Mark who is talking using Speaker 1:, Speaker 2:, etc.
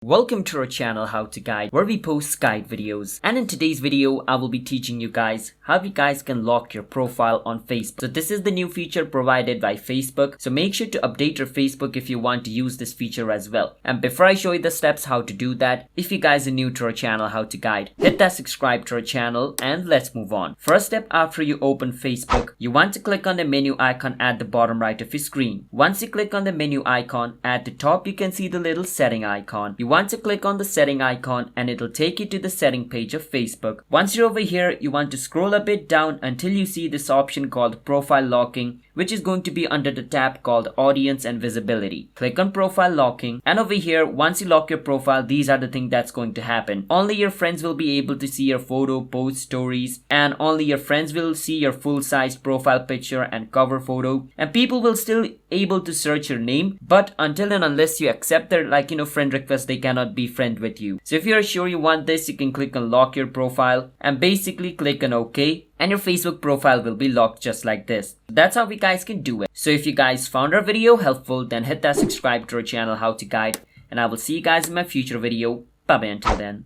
Speaker 1: Welcome to our channel How to Guide, where we post guide videos. And in today's video, I will be teaching you guys how you guys can lock your profile on Facebook. So this is the new feature provided by Facebook. So make sure to update your Facebook if you want to use this feature as well. And before I show you the steps how to do that, if you guys are new to our channel How to Guide, hit that subscribe to our channel and let's move on. First step, after you open Facebook, you want to click on the menu icon at the bottom right of your screen. Once you click on the menu icon, at the top you can see the little setting icon. You want to click on the setting icon and it'll take you to the setting page of Facebook. Once you're over here, you want to scroll a bit down until you see this option called profile locking, which is going to be under the tab called audience and visibility. Click on profile locking, and over here, once you lock your profile, these are the things that's going to happen. Only your friends will be able to see your photo, post, stories, and only your friends will see your full-sized profile picture and cover photo, and people will still able to search your name, but until and unless you accept their friend request, they cannot be friend with you. So if you're sure you want this, you can click on lock your profile and basically click on OK, and your Facebook profile will be locked just like this. That's how we guys can do it. So if you guys found our video helpful, then hit that subscribe to our channel How to Guide, and I will see you guys in my future video. Bye bye until then.